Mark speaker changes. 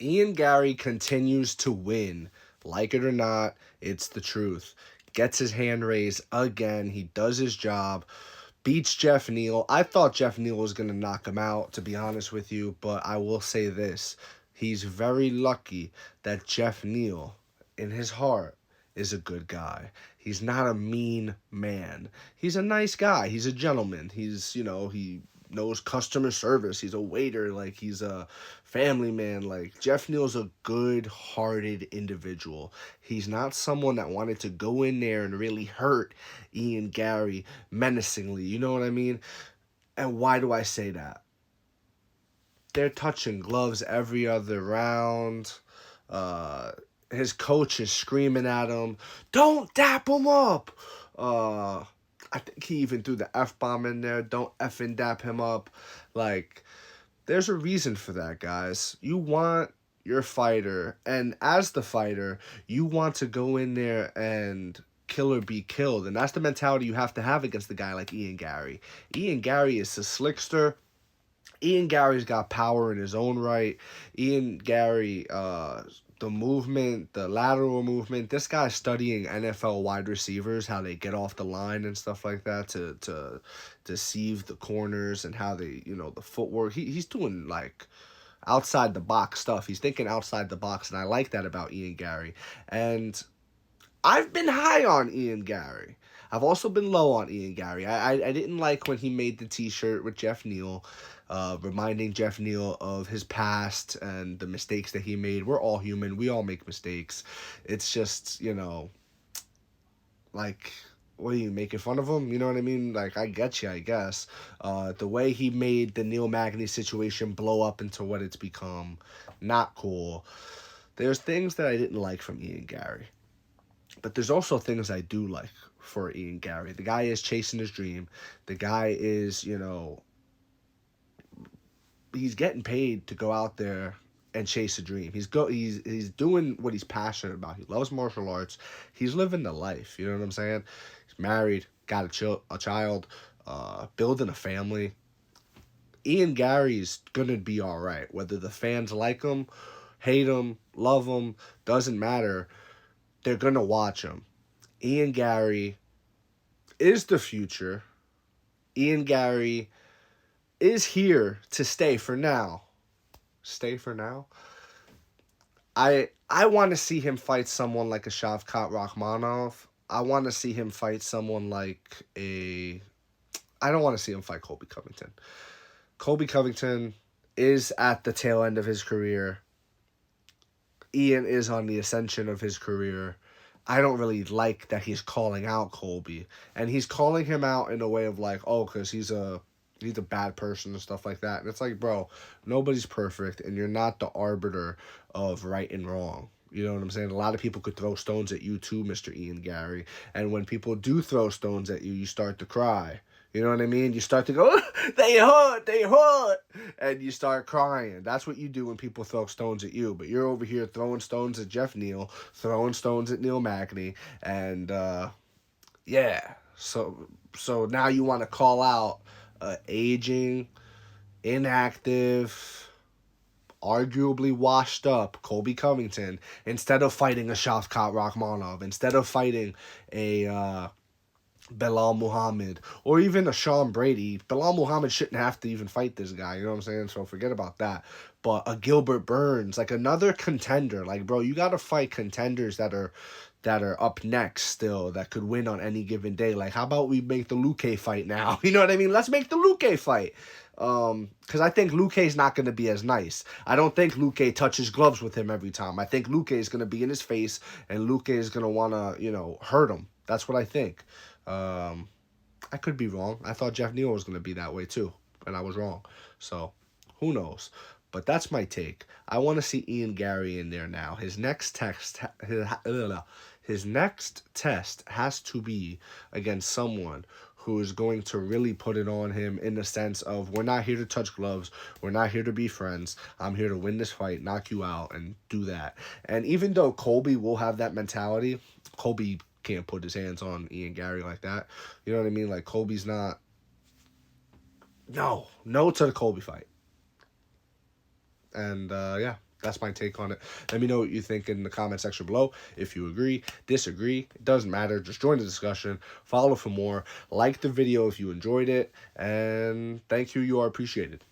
Speaker 1: Ian Garry continues to win. Like it or not, it's the truth. Gets his hand raised again. He does his job. Beats Jeff Neal. I thought Jeff Neal was going to knock him out, to be honest with you, but I will say this. He's very lucky that Jeff Neal, in his heart, is a good guy. He's not a mean man. He's a nice guy. He's a gentleman. He knows customer service. He's a waiter. Like, he's a family man. Like, Jeff Neal's a good-hearted individual. He's not someone that wanted to go in there and really hurt Ian Garry menacingly. You know what I mean? And why do I say that? They're touching gloves every other round. His coach is screaming at him, "Don't dap him up!" I think he even threw the F-bomb in there. Don't effing dap him up. Like, there's a reason for that, guys. You want your fighter, and as the fighter, you want to go in there and kill or be killed. And that's the mentality you have to have against a guy like Ian Garry. Ian Garry is a slickster. Ian Garry's got power in his own right. Ian Garry, the movement, the lateral movement. This guy's studying NFL wide receivers, how they get off the line and stuff like that to deceive the corners and how they, the footwork. He's doing like outside the box stuff. He's thinking outside the box, and I like that about Ian Garry. And I've been high on Ian Garry. I've also been low on Ian Garry. I didn't like when he made the T-shirt with Jeff Neal, reminding Jeff Neal of his past and the mistakes that he made. We're all human. We all make mistakes. It's just, like, what are you, making fun of him? You know what I mean? Like, I get you, I guess. The way he made the Neil Magny situation blow up into what it's become, not cool. There's things that I didn't like from Ian Garry. But there's also things I do like for Ian Garry. The guy is chasing his dream. The guy is, he's getting paid to go out there and chase a dream. He's doing what he's passionate about. He loves martial arts. He's living the life. You know what I'm saying? He's married, got a child, building a family. Ian Garry's gonna be all right. Whether the fans like him, hate him, love him, doesn't matter. They're going to watch him. Ian Garry is the future. Ian Garry is here to stay for now. Stay for now? I want to see him fight someone like a Shavkat Rakhmonov. I want to see him fight someone like I don't want to see him fight Colby Covington. Colby Covington is at the tail end of his career. Ian is on the ascension of his career. I don't really like that he's calling out Colby. And he's calling him out in a way of like, oh, because he's a bad person and stuff like that. And it's like, bro, nobody's perfect, and you're not the arbiter of right and wrong. You know what I'm saying? A lot of people could throw stones at you too, Mr. Ian Garry. And when people do throw stones at you, you start to cry. You know what I mean? You start to go, they hurt, and you start crying. That's what you do when people throw stones at you. But you're over here throwing stones at Jeff Neal, throwing stones at Neil Magny, and yeah. So now you want to call out aging, inactive, arguably washed up Colby Covington instead of fighting a Shavkat Rakhmonov, instead of fighting a Belal Muhammad, or even a Sean Brady. Belal Muhammad shouldn't have to even fight this guy, you know what I'm saying? So forget about that. But a Gilbert Burns, like another contender, like, bro, you got to fight contenders that are up next still, that could win on any given day. Like, how about we make the Luque fight now? You know what I mean? Let's make the Luque fight. Because I think Luque's not going to be as nice. I don't think Luque touches gloves with him every time. I think Luque is going to be in his face, and Luque is going to want to, hurt him. That's what I think. I could be wrong. I thought Jeff Neal was going to be that way too, and I was wrong. So, who knows? But that's my take. I want to see Ian Garry in there now. His next test has to be against someone who is going to really put it on him, in the sense of, we're not here to touch gloves. We're not here to be friends. I'm here to win this fight, knock you out, and do that. And even though Colby will have that mentality, Colby can't put his hands on Ian Garry like that. You know what I mean? Like, Colby's not... No to the Colby fight. And, yeah. That's my take on it. Let me know what you think in the comment section below. If you agree, disagree, it doesn't matter. Just join the discussion. Follow for more. Like the video if you enjoyed it. And thank you. You are appreciated.